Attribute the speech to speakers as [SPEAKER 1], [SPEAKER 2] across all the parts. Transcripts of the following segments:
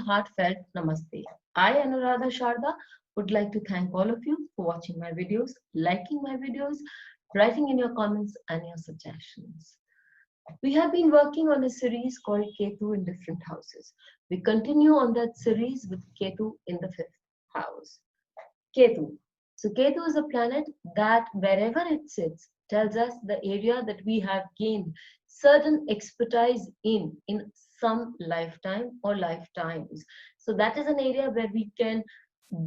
[SPEAKER 1] heartfelt namaste. I, Anuradha Sharda, would like to thank all of you for watching my videos, liking my videos, writing in your comments and your suggestions. We have been working on a series called Ketu in Different Houses. We continue on that series with Ketu in the fifth house. Ketu. So Ketu is a planet that wherever it sits tells us the area that we have gained certain expertise in some lifetime or lifetimes. So that is an area where we can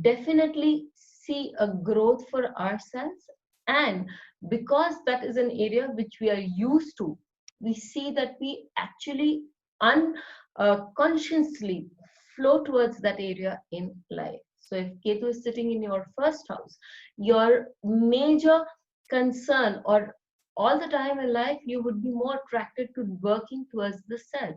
[SPEAKER 1] definitely see a growth for ourselves, and because that is an area which we are used to, we see that we actually unconsciously flow towards that area in life. So if Ketu is sitting in your first house, your major concern, or all the time in life, you would be more attracted to working towards the self.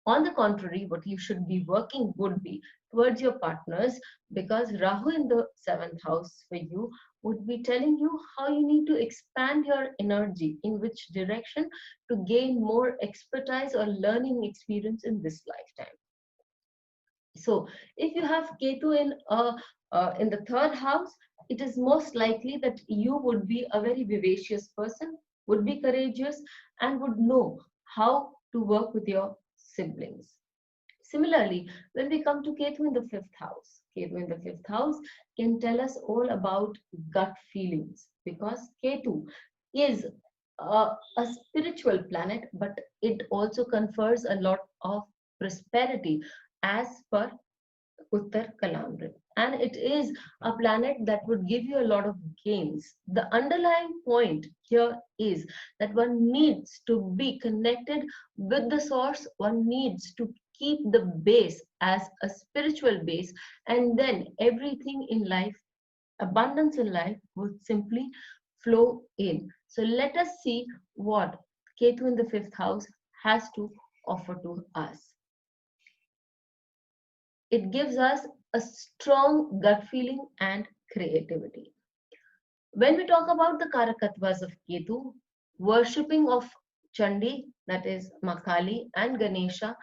[SPEAKER 1] On the contrary, what you should be working would be towards your partners, because Rahu in the seventh house for you would be telling you how you need to expand your energy, in which direction to gain more expertise or learning experience in this lifetime. So if you have Ketu in the third house, it is most likely that you would be a very vivacious person, would be courageous, and would know how to work with your siblings. Similarly, when we come to Ketu in the fifth house, Ketu in the fifth house can tell us all about gut feelings, because Ketu is a spiritual planet, but it also confers a lot of prosperity as per Uttar Kalamrit. And it is a planet that would give you a lot of gains. The underlying point here is that one needs to be connected with the source, one needs to keep the base as a spiritual base, and then everything in life, abundance in life, would simply flow in. So let us see what Ketu in the fifth house has to offer to us. It gives us a strong gut feeling and creativity. When we talk about the Karakatvas of Ketu, worshipping of Chandi, that is Makali, and Ganesha,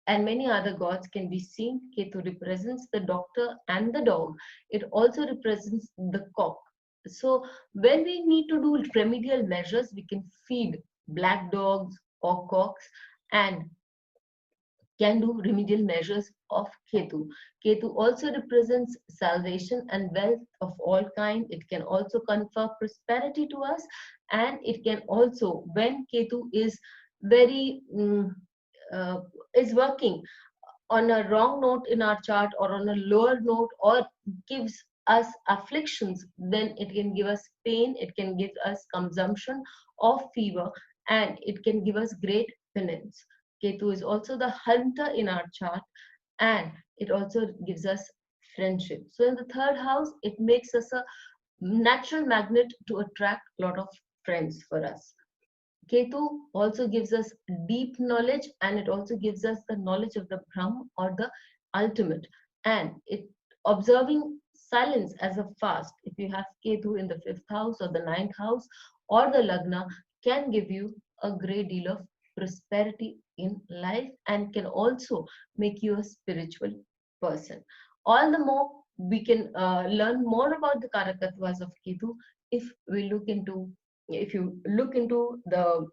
[SPEAKER 1] and many other gods can be seen. Ketu represents the doctor and the dog. It also represents the cock. So when we need to do remedial measures, we can feed black dogs or cocks, and can do remedial measures of Ketu. Ketu also represents salvation and wealth of all kind. It can also confer prosperity to us, and it can also, when Ketu is very is working on a wrong note in our chart, or on a lower note, or gives us afflictions, then it can give us pain, it can give us consumption of fever, and it can give us great penance. Ketu is also the hunter in our chart, and it also gives us friendship. So in the third house, it makes us a natural magnet to attract a lot of friends for us. Ketu also gives us deep knowledge, and it also gives us the knowledge of the Brahm, or the ultimate. And it observing silence as a fast, if you have Ketu in the fifth house or the ninth house or the Lagna, can give you a great deal of prosperity in life, and can also make you a spiritual person. All the more we can learn more about the Karakatvas of Ketu if you look into the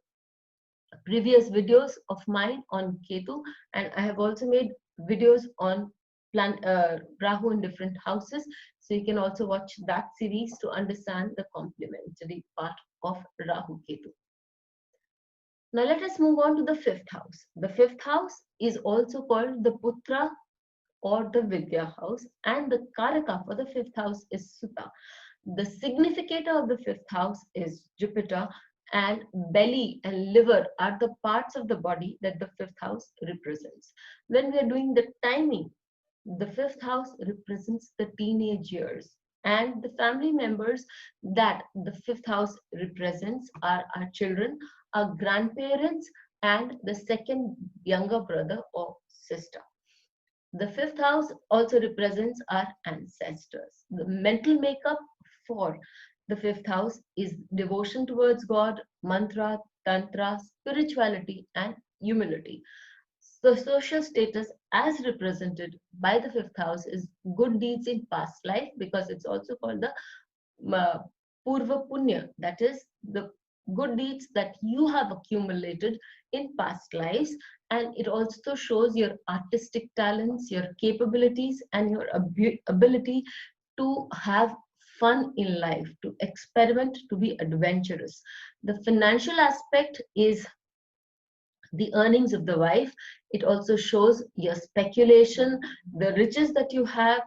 [SPEAKER 1] previous videos of mine on Ketu, and I have also made videos on Rahu in different houses. So you can also watch that series to understand the complementary part of Rahu Ketu. Now let us move on to the fifth house. The fifth house is also called the Putra or the Vidya house, and the Karaka for the fifth house is Sutta. The significator of the fifth house is Jupiter, and belly and liver are the parts of the body that the fifth house represents. When we are doing the timing, the fifth house represents the teenage years, and the family members that the fifth house represents are our children, our grandparents, and the second younger brother or sister. The fifth house also represents our ancestors. The mental makeup for the fifth house is devotion towards God, mantra, tantra, spirituality, and humility. The social status as represented by the fifth house is good deeds in past life, because it's also called the uh, Purva Punya, that is the good deeds that you have accumulated in past lives. And it also shows your artistic talents, your capabilities, and your ability to have fun in life, to experiment, to be adventurous. The financial aspect is the earnings of the wife. It also shows your speculation, the riches that you have,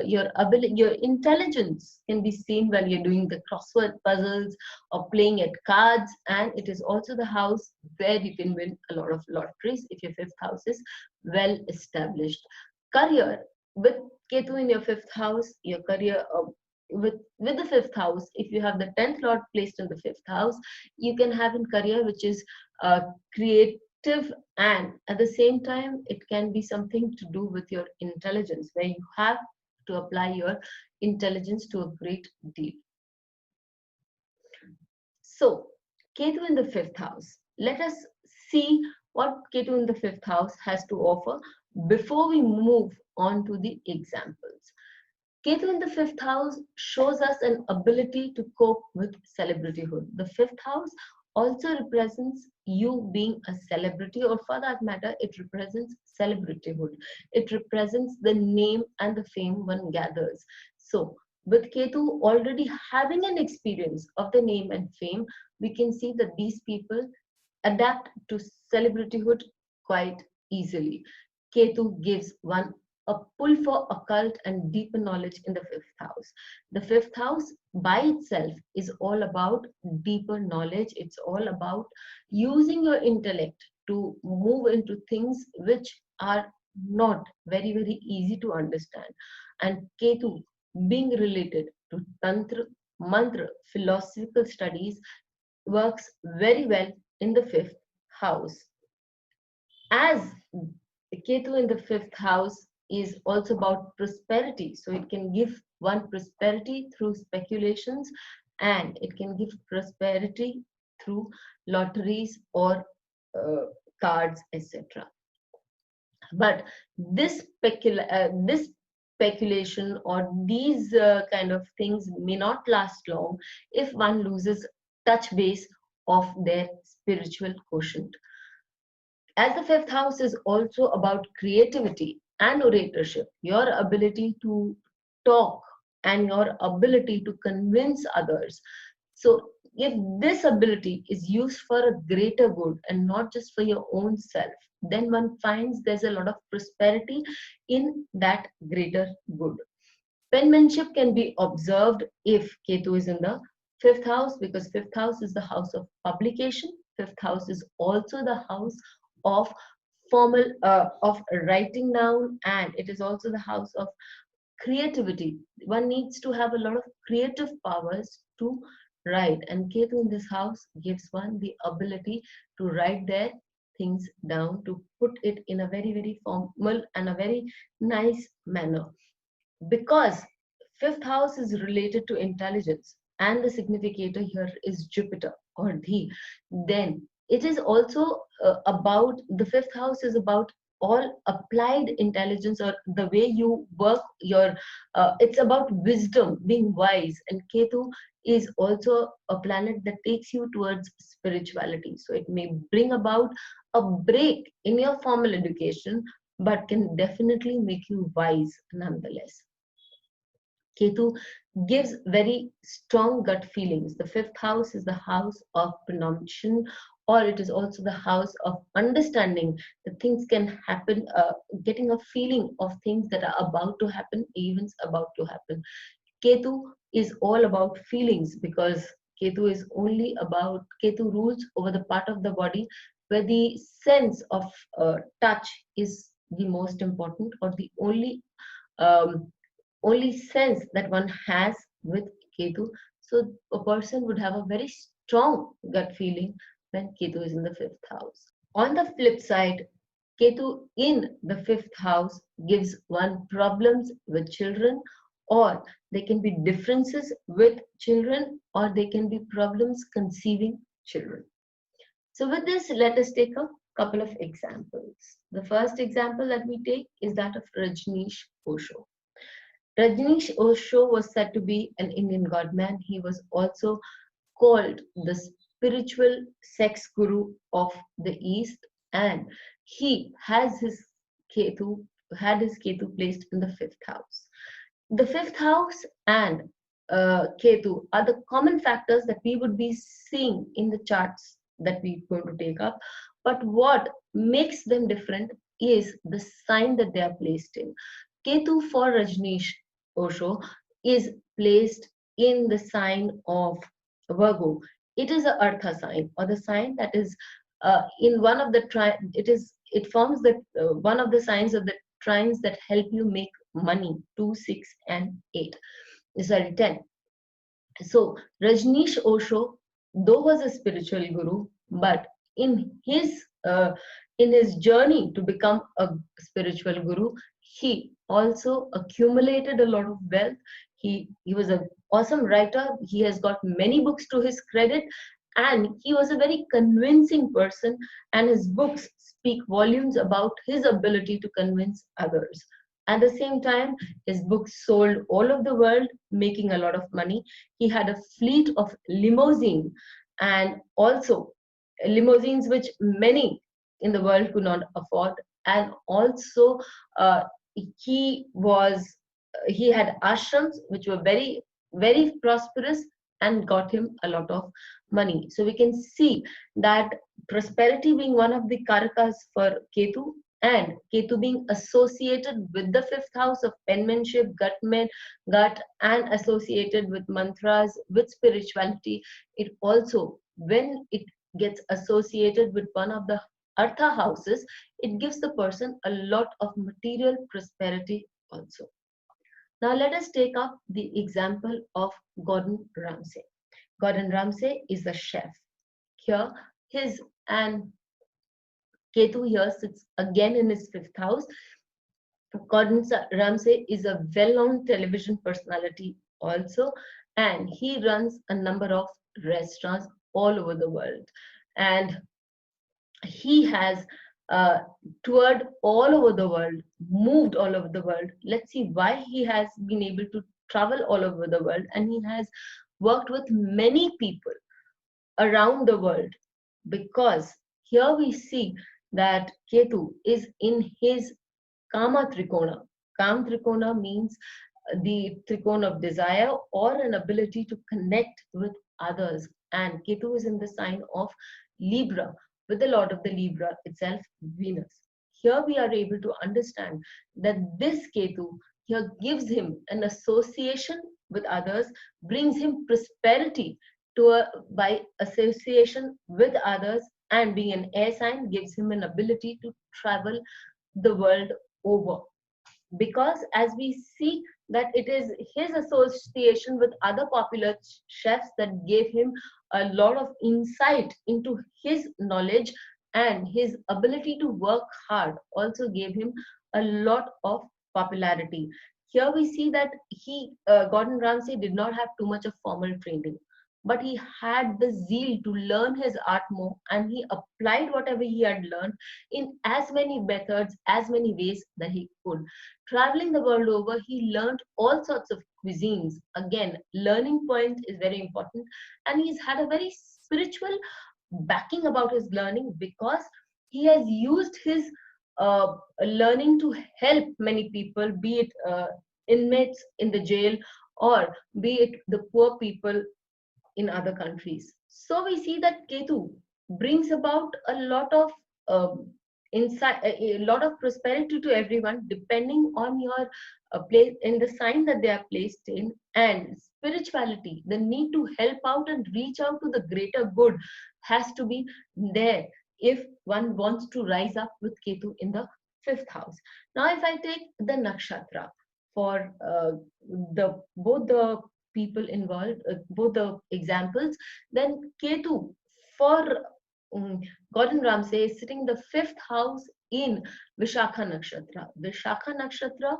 [SPEAKER 1] your ability, your intelligence can be seen while you're doing the crossword puzzles or playing at cards. And it is also the house where you can win a lot of lotteries if your fifth house is well established. Career, with Ketu in your fifth house, your career, with the fifth house, if you have the 10th lord placed in the fifth house, you can have in career which is uh, creative, and at the same time it can be something to do with your intelligence, where you have to apply your intelligence to a great deal. So Ketu in the fifth house, let us see what Ketu in the fifth house has to offer before we move on to the examples. Ketu in the fifth house shows us an ability to cope with celebrityhood. The fifth house also represents you being a celebrity, or for that matter, it represents celebrityhood. It represents the name and the fame one gathers. So, with Ketu already having an experience of the name and fame, we can see that these people adapt to celebrityhood quite easily. Ketu gives one a pull for occult and deeper knowledge in the fifth house. The fifth house by itself is all about deeper knowledge. It's all about using your intellect to move into things which are not very, very easy to understand. And Ketu, being related to Tantra, Mantra, philosophical studies, works very well in the fifth house. As Ketu in the fifth house is also about prosperity, so it can give one prosperity through speculations, and it can give prosperity through lotteries or cards, etc. But this speculation or these kind of things may not last long if one loses touch base of their spiritual quotient. As the fifth house is also about creativity and oratorship, your ability to talk and your ability to convince others. So, if this ability is used for a greater good and not just for your own self, then one finds there's a lot of prosperity in that greater good. Penmanship can be observed if Ketu is in the fifth house, because fifth house is the house of publication. Fifth house is also the house of formal of writing down, and it is also the house of creativity. One needs to have a lot of creative powers to write, and Ketu in this house gives one the ability to write their things down, to put it in a very, very formal and a very nice manner. Because fifth house is related to intelligence and the significator here is Jupiter or Dhi, then it is also about the fifth house is about all applied intelligence, or the way you work your it's about wisdom, being wise. And Ketu is also a planet that takes you towards spirituality, so it may bring about a break in your formal education, but can definitely make you wise nonetheless. Ketu gives very strong gut feelings. The fifth house is the house of presumption, or it is also the house of understanding that things can happen, getting a feeling of things that are about to happen, events about to happen. Ketu is all about feelings, because Ketu rules over the part of the body where the sense of touch is the most important, or the um, only sense that one has with Ketu. So a person would have a very strong gut feeling when Ketu is in the fifth house. On the flip side, Ketu in the fifth house gives one problems with children, or they can be differences with children, or they can be problems conceiving children. So with this, let us take a Couple of examples. The first example that we take is that of Rajneesh Osho. Rajneesh Osho was said to be an Indian godman. He was also called the spiritual sex guru of the East, and he has his Ketu his Ketu placed in the fifth house. The fifth house and Ketu are the common factors that we would be seeing in the charts that we're going to take up. But what makes them different is the sign that they are placed in. Ketu for Rajneesh Osho is placed in the sign of Virgo. It is a Artha sign, or the sign that is in one of the it forms the one of the signs of the trines that help you make money, 2, 6, and 8. Sorry, 10. So Rajneesh Osho, though was a spiritual guru, but in his journey to become a spiritual guru, he also accumulated a lot of wealth. He was an awesome writer. He has got many books to his credit, and he was a very convincing person. And his books speak volumes about his ability to convince others. At the same time, his books sold all over the world, making a lot of money. He had a fleet of limousine, and also limousines which many in the world could not afford. And also, he was he had ashrams which were very very prosperous and got him a lot of money. So we can see that prosperity being one of the karakas for Ketu, and Ketu being associated with the fifth house of penmanship, gut, and associated with mantras, with spirituality. It also, when it gets associated with one of the Artha houses, it gives the person a lot of material prosperity also. Now let us take up the example of Gordon Ramsay. Gordon Ramsay is a chef. Here, his and Ketu here sits again in his fifth house. Gordon Ramsay is a well-known television personality also, and he runs a number of restaurants all over the world. And he has uh, toured all over the world, moved all over the world. Let's see why he has been able to travel all over the world, and he has worked with many people around the world, because here we see that Ketu is in his Kama Trikona. Kama Trikona means the trikona of desire or an ability to connect with others. And Ketu is in the sign of Libra, with the lord of the Libra itself, Venus. Here we are able to understand that this Ketu here gives him an association with others, brings him prosperity by association with others, and being an air sign gives him an ability to travel the world over, because as we see that it is his association with other popular chefs that gave him a lot of insight into his knowledge, and his ability to work hard also gave him a lot of popularity. Here we see that Gordon Ramsay did not have too much of formal training, but he had the zeal to learn his art more, and he applied whatever he had learned in as many methods, as many ways that he could. Traveling the world over, he learned all sorts of cuisines. Again, learning point is very important, and he's had a very spiritual backing about his learning, because he has used his learning to help many people, be it inmates in the jail, or be it the poor people in other countries. So we see that Ketu brings about a lot of insight, a lot of prosperity to everyone, depending on your place in the sign that they are placed in. And spirituality, the need to help out and reach out to the greater good, has to be there if one wants to rise up with Ketu in the fifth house. Now, if I take the nakshatra for the both the people involved, both the examples, then Ketu for Gordon Ramsay is sitting the fifth house in Vishakha Nakshatra. Vishakha Nakshatra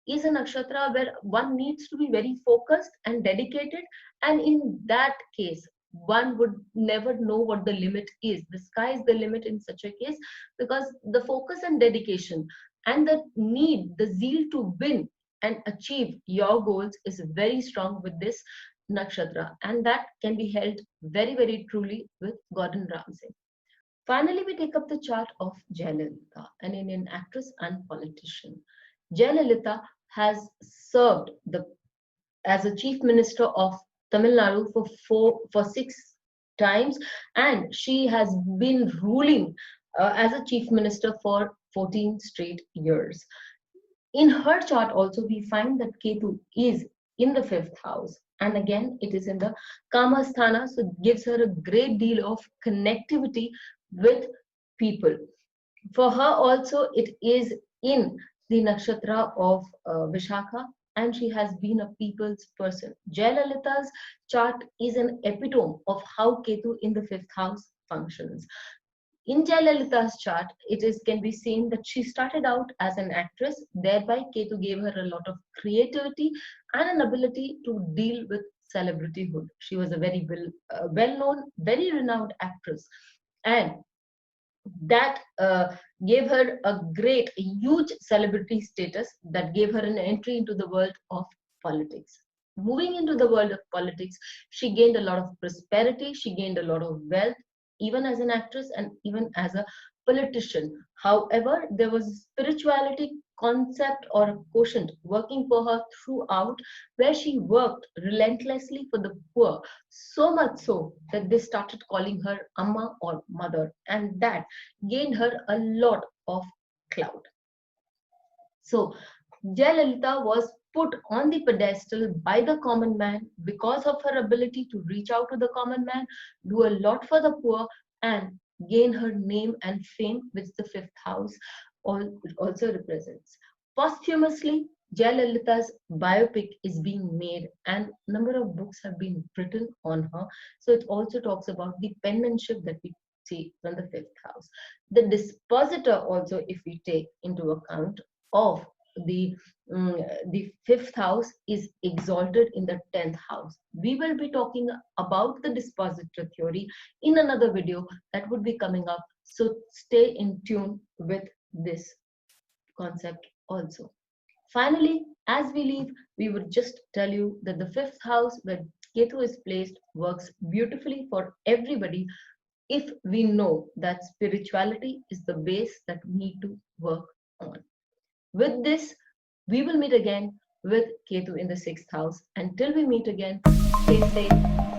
[SPEAKER 1] is a nakshatra where one needs to be very focused and dedicated, and in that case, one would never know what the limit is. The sky is the limit in such a case, because the focus and dedication and the need, the zeal to win and achieve your goals is very strong with this nakshatra, and that can be held very, very truly with Gordon Ramsay. Finally, we take up the chart of Jayalalitha, an Indian actress and politician. Jayalalitha has served as a chief minister of Tamil Nadu for 6 times, and she has been ruling as a chief minister for 14 straight years. In her chart also we find that Ketu is in the fifth house, and again it is in the Kamasthana, so it gives her a great deal of connectivity with people. For her also it is in the nakshatra of Vishakha, and she has been a people's person. Jayalalitha's chart is an epitome of how Ketu in the fifth house functions. In Jayalalitha's chart, can be seen that she started out as an actress, thereby Ketu gave her a lot of creativity and an ability to deal with celebrityhood. She was a very well-known, very renowned actress, and that gave her a great, huge celebrity status that gave her an entry into the world of politics. Moving into the world of politics, she gained a lot of prosperity, she gained a lot of wealth, even as an actress and even as a politician. However, there was a spirituality concept or a quotient working for her throughout, where she worked relentlessly for the poor, so much so that they started calling her Amma or Mother, and that gained her a lot of clout. So, Jayalalitha was put on the pedestal by the common man because of her ability to reach out to the common man, do a lot for the poor, and gain her name and fame, which the fifth house also represents. Posthumously, Jayalalitha's biopic is being made, and number of books have been written on her. So it also talks about the penmanship that we see from the fifth house. The dispositor also, if we take into account of the the fifth house, is exalted in the 10th house. We will be talking about the dispositor theory in another video that would be coming up, so stay in tune with this concept also. Finally, as we leave, we would just tell you that the fifth house where Ketu is placed works beautifully for everybody if we know that spirituality is the base that we need to work on. With this, we will meet again with Ketu in the sixth house. Until we meet again, stay safe.